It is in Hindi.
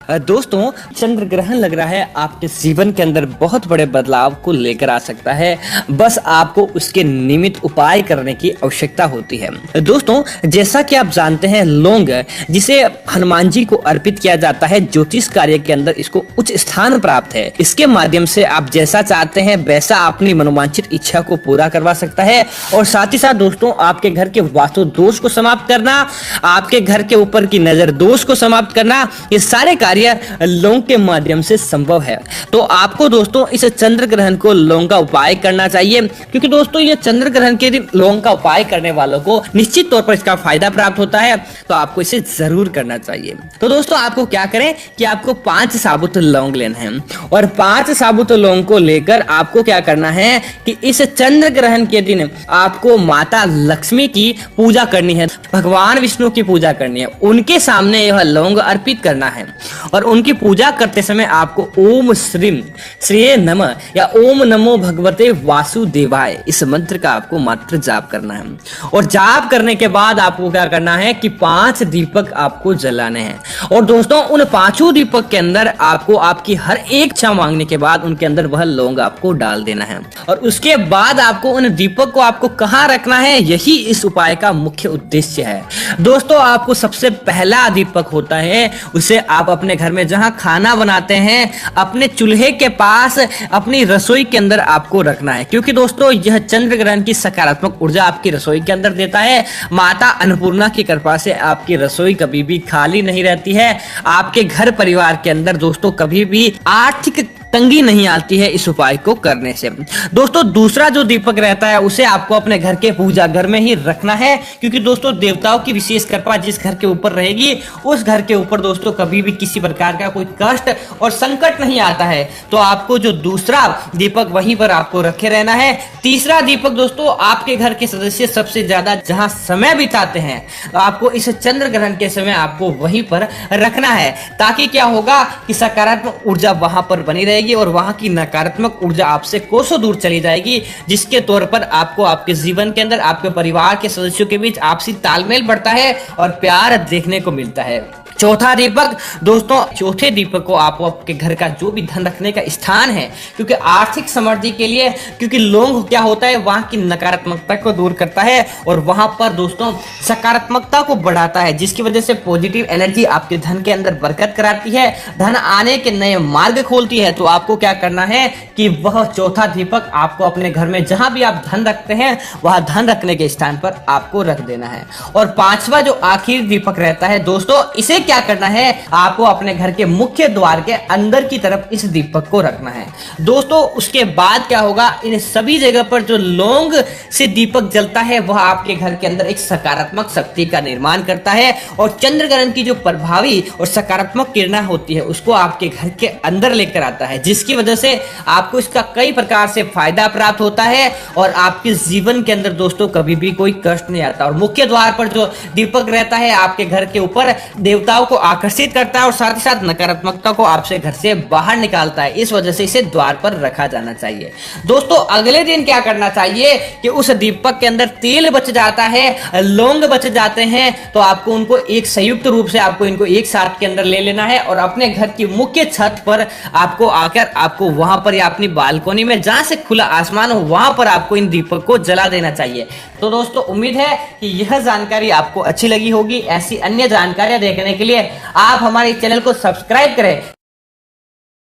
दोस्तों, चंद्र ग्रहण लग रहा है आपके जीवन के अंदर बहुत बड़े बदलाव को लेकर आ सकता है। बस आपको उसके निमित्त उपाय करने की आवश्यकता होती है। दोस्तों, जैसा कि आप जानते हैं, लौंग जिसे हनुमान जी को अर्पित किया जाता है, ज्योतिष कार्य के अंदर इसको उच्च स्थान प्राप्त है। इसके माध्यम से आप जैसा चाहते हैं वैसा अपनी मनोवांछित इच्छा को पूरा करवा सकता है। और साथ ही साथ दोस्तों, आपके घर के वास्तु दोष को समाप्त करना, आपके घर के ऊपर की नजर दोष को समाप्त करना, ये सारे कार्य लौंग के माध्यम से संभव है। तो आपको दोस्तों इस चंद्र ग्रहण को लौंग का उपाय करना चाहिए, क्योंकि दोस्तों ये चंद्र ग्रहण के दिन लौंग का उपाय करने वालों को निश्चित तौर पर इसका फायदा प्राप्त होता है। तो आपको इसे जरूर करना चाहिए। तो दोस्तों, आपको क्या करें कि आपको 5 साबुत लौंग लेना है, और 5 साबुत लौंग को लेकर आपको क्या करना है कि इस चंद्र ग्रहण के दिन आपको माता लक्ष्मी की पूजा करनी है, भगवान विष्णु की पूजा करनी है, उनके सामने यह लौंग अर्पित करना है। और उनकी पूजा करते समय आपको ओम श्रीम श्रेय नमः या ओम नमो भगवते वासुदेवाय इस मंत्र का आपको मात्र जाप करना है। और जाप करने के बाद आपको क्या करना है कि 5 दीपक आपको जलाने हैं। और दोस्तों, उन 5 दीपक के अंदर आपको आपकी हर एक इच्छा मांगने के बाद उनके अंदर वह लौंग आपको डाल देना है। और उसके बाद आपको उन दीपक को आपको कहाँ रखना है, यही इस उपाय का मुख्य उद्देश्य है। दोस्तों, आपको सबसे पहला दीपक होता है, उसे आप अपने घर में जहां खाना बनाते हैं, अपने चूल्हे के पास, अपनी रसोई के अंदर आपको रखना है। क्योंकि दोस्तों, यह चंद्र ग्रहण की सकारात्मक ऊर्जा आपकी रसोई के अंदर देता है। माता अन्नपूर्णा की कृपा से आपकी रसोई कभी भी खाली नहीं रहती है। आपके घर परिवार के अंदर दोस्तों कभी भी आर्थिक तंगी नहीं आती है इस उपाय को करने से। दोस्तों, दूसरा जो दीपक रहता है उसे आपको अपने घर के पूजा घर में ही रखना है, क्योंकि दोस्तों देवताओं की विशेष कृपा जिस घर के ऊपर रहेगी, उस घर के ऊपर दोस्तों कभी भी किसी प्रकार का कोई कष्ट और संकट नहीं आता है। तो आपको जो दूसरा दीपक वहीं पर आपको रखे रहना है। तीसरा दीपक दोस्तों, आपके घर के सदस्य सबसे ज्यादा जहां समय बिताते हैं, तो आपको इस चंद्र ग्रहण के समय आपको वहीं पर रखना है, ताकि क्या होगा कि सकारात्मक ऊर्जा वहां पर बनी रहेगी और वहां की नकारात्मक ऊर्जा आपसे कोसों दूर चली जाएगी, जिसके तौर पर आपको आपके जीवन के अंदर आपके परिवार के सदस्यों के बीच आपसी तालमेल बढ़ता है और प्यार देखने को मिलता है। चौथा दीपक दोस्तों, चौथे दीपक को आप आपके घर का जो भी धन रखने का स्थान है, क्योंकि आर्थिक समृद्धि के लिए, क्योंकि लौंग क्या होता है वहां की नकारात्मकता को दूर करता है और वहां पर दोस्तों सकारात्मकता को बढ़ाता है, जिसकी वजह से पॉजिटिव एनर्जी आपके धन के अंदर बरकत कराती है, धन आने के नए मार्ग खोलती है। तो आपको क्या करना है कि वह चौथा दीपक आपको अपने घर में जहां भी आप धन रखते हैं वहां धन रखने के स्थान पर आपको रख देना है। और 5वां जो आखिरी दीपक रहता है दोस्तों, इसे क्या करना है, आपको अपने घर के मुख्य द्वार के अंदर की तरफ इस दीपक को रखना है। दोस्तों, उसके बाद क्या होगा, इन सभी जगह पर जो लौंग से दीपक जलता है वह आपके घर के अंदर एक सकारात्मक शक्ति का निर्माण करता है और चंद्र ग्रहण की जो प्रभावी और सकारात्मक किरणें होती है उसको आपके घर के अंदर लेकर आता है, जिसकी वजह से आपको इसका कई प्रकार से फायदा प्राप्त होता है और आपके जीवन के अंदर दोस्तों कभी भी कोई कष्ट नहीं आता। और मुख्य द्वार पर जो दीपक रहता है आपके घर के ऊपर देवताओं को आकर्षित करता है और साथ ही साथ नकारात्मकता को आपसे घर से बाहर निकालता है। इस वजह से इसे द्वार पर रखा जाना चाहिए। दोस्तों, अगले दिन क्या करना चाहिए कि उस दीपक के अंदर तेल बच जाता है, लौंग बच जाते हैं, तो आपको उनको एक संयुक्त रूप से आपको इनको एक साथ के अंदर ले लेना है और अपने घर की मुख्य छत पर आपको आकर आपको वहां पर या अपनी बालकनी में जहां से खुला आसमान हो वहां पर आपको इन दीपक को जला देना चाहिए। तो दोस्तों, उम्मीद है कि यह जानकारी आपको अच्छी लगी होगी। ऐसी अन्य जानकारियां देखने के लिए आप हमारे चैनल को सब्सक्राइब करें।